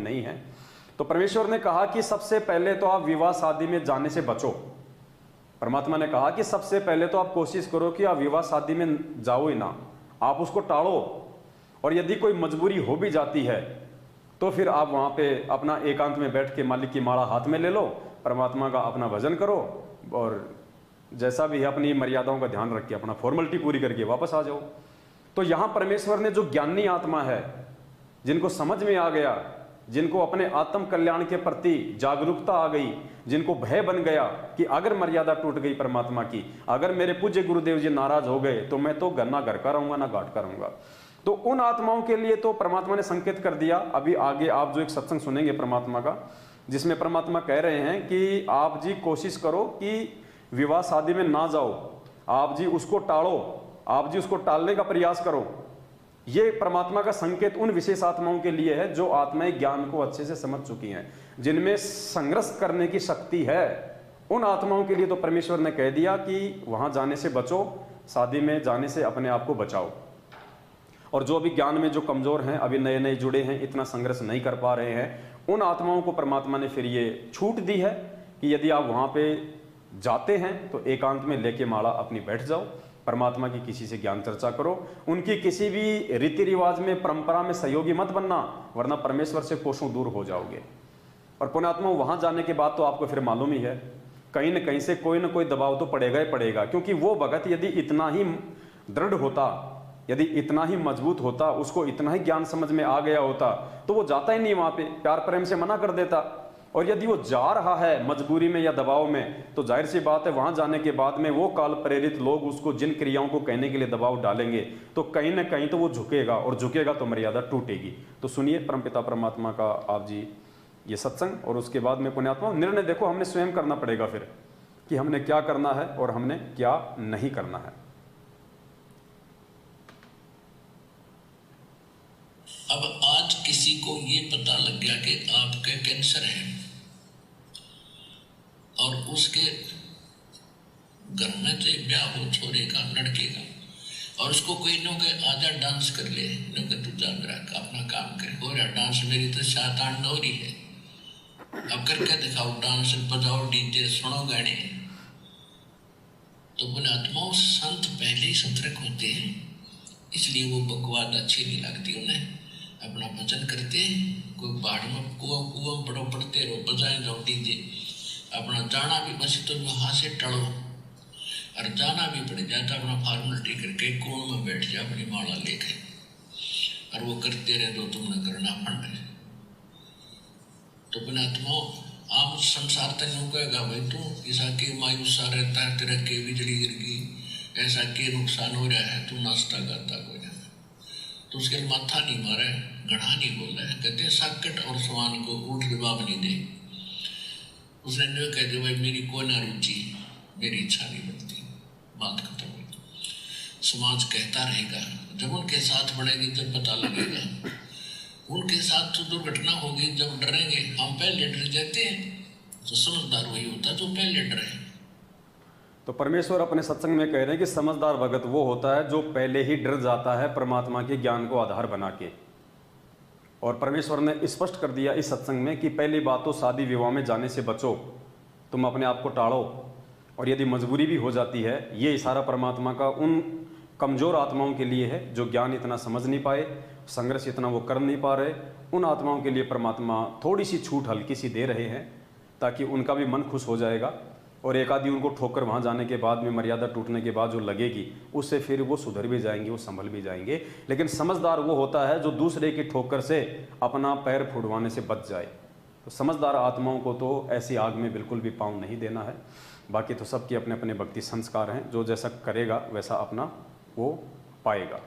नहीं है। तो परमेश्वर ने कहा कि सबसे पहले तो आप विवाह शादी में जाने से बचो। परमात्मा ने कहा कि सबसे पहले तो आप कोशिश करो कि आप विवाह शादी में जाओ ही ना, आप उसको टालो। और यदि कोई मजबूरी हो भी जाती है तो फिर आप वहाँ पे अपना एकांत में बैठ के मालिक की माला हाथ में ले लो, परमात्मा का अपना भजन करो, और जैसा भी है अपनी मर्यादाओं का ध्यान रख के अपना फॉर्मेलिटी पूरी करके वापस आ जाओ। तो यहाँ परमेश्वर ने जो ज्ञानी आत्मा है, जिनको समझ में आ गया, जिनको अपने आत्म कल्याण के प्रति जागरूकता आ गई, जिनको भय बन गया कि अगर मर्यादा टूट गई परमात्मा की, अगर मेरे पूज्य गुरुदेव जी नाराज हो गए तो मैं तो ना घर का रहूंगा ना घाट का रहूंगा। तो उन आत्माओं के लिए तो परमात्मा ने संकेत कर दिया। अभी आगे आप जो एक सत्संग सुनेंगे परमात्मा का, जिसमें परमात्मा कह रहे हैं कि आप जी कोशिश करो कि विवाह शादी में ना जाओ, आप जी उसको टालो, आप जी उसको टालने का प्रयास करो। ये परमात्मा का संकेत उन विशेष आत्माओं के लिए है जो आत्माएं ज्ञान को अच्छे से समझ चुकी हैं, जिनमें संघर्ष करने की शक्ति है। उन आत्माओं के लिए तो परमेश्वर ने कह दिया कि वहां जाने से बचो, शादी में जाने से अपने आप को बचाओ। और जो अभी ज्ञान में जो कमजोर हैं, अभी नए नए जुड़े हैं, इतना संघर्ष नहीं कर पा रहे हैं, उन आत्माओं को परमात्मा ने फिर ये छूट दी है कि यदि आप वहां पे जाते हैं तो एकांत में लेके माला अपनी बैठ जाओ, परमात्मा की किसी से ज्ञान चर्चा करो, उनकी किसी भी रीति रिवाज में परंपरा में सहयोगी मत बनना, वरना परमेश्वर से कोसों दूर हो जाओगे। और पुण्यात्मा वहां जाने के बाद तो आपको फिर मालूम ही है, कहीं न कहीं से कोई ना कोई दबाव तो पड़ेगा ही पड़ेगा। क्योंकि वो भगत यदि इतना ही दृढ़ होता, यदि इतना ही मजबूत होता, उसको इतना ही ज्ञान समझ में आ गया होता, तो वो जाता ही नहीं वहां पे, प्यार प्रेम से मना कर देता। और यदि वो जा रहा है मजबूरी में या दबाव में, तो जाहिर सी बात है वहां जाने के बाद में वो काल प्रेरित लोग उसको जिन क्रियाओं को कहने के लिए दबाव डालेंगे तो कहीं ना कहीं तो वो झुकेगा, और झुकेगा तो मर्यादा टूटेगी। तो सुनिए परमपिता परमात्मा का आप जी ये सत्संग, और उसके बाद में पुण्यात्मा निर्णय देखो हमने स्वयं करना पड़ेगा फिर कि हमने क्या करना है और हमने क्या नहीं करना है। अब आज किसी को ये पता लग गया कि आपके कैंसर है और उसके घर में से ब्याह हो छोरे का, लड़के का, और उसको कोई नो के आजा डांस कर ले, नो के तू जान रहा अपना काम करे, हो रहा डांस, मेरी तो 7-8 हो रही है, अब करके दिखाओ डांस, बजाओ डीजे, सुनो गाने। तो बोले आत्माओं संत पहले ही सतर्क होते हैं, इसलिए वो बकवाद अच्छी नहीं लगती उन्हें, अपना भजन करते, कोई पहाड़ में कुआं बड़ो पड़ते रहो, बजाए जाओ डीजे, अपना जाना भी बस तो वहां से टलो, और जाना भी पड़ जाए तो अपना फॉर्मेलिटी करके कोण में बैठ जाए अपनी माला लेके, और वो करते रहे जो तुमने करना फंड है। तो बिना आत्माओं आम संसार तेन कहेगा भाई तू ऐसा के मायूसा रहता है, तेरा के बिजली गिर गई, ऐसा के नुकसान हो रहा है, तू नाश्ता गाता कोई ना, तो उसके माथा नहीं मारा है, गढ़ा नहीं बोला है, कहते साकट और समान को उल्ट जवाब नहीं दे। उसने जो कह दिया भाई मेरी कोई ना रुचि, मेरी इच्छा नहीं बनती, बात खत्म हुई। समाज कहता रहेगा, जब उनके साथ बढ़ेगी जब पता लगेगा, उनके साथ तो दुर्घटना होगी जब डरेंगे। हम पहले डर जाते हैं, तो समझदार वही होता है जो पहले डरे। तो परमेश्वर अपने सत्संग में कह रहे हैं कि समझदार भगत वो होता है जो पहले ही डर जाता है परमात्मा के ज्ञान को आधार बना के। और परमेश्वर ने स्पष्ट कर दिया इस सत्संग में कि पहली बात तो शादी विवाह में जाने से बचो, तुम अपने आप को टाड़ो। और यदि मजबूरी भी हो जाती है, ये इशारा परमात्मा का उन कमज़ोर आत्माओं के लिए है जो ज्ञान इतना समझ नहीं पाए, संघर्ष इतना वो कर नहीं पा रहे, उन आत्माओं के लिए परमात्मा थोड़ी सी छूट हल्की सी दे रहे हैं, ताकि उनका भी मन खुश हो जाएगा। और एक आदि उनको ठोकर वहाँ जाने के बाद में, मर्यादा टूटने के बाद जो लगेगी, उससे फिर वो सुधर भी जाएंगे, वो संभल भी जाएंगे। लेकिन समझदार वो होता है जो दूसरे की ठोकर से अपना पैर फुड़वाने से बच जाए। तो समझदार आत्माओं को तो ऐसी आग में बिल्कुल भी पाँव नहीं देना है। बाकी तो सबके अपने अपने भक्ति संस्कार हैं, जो जैसा करेगा वैसा अपना वो पाएगा।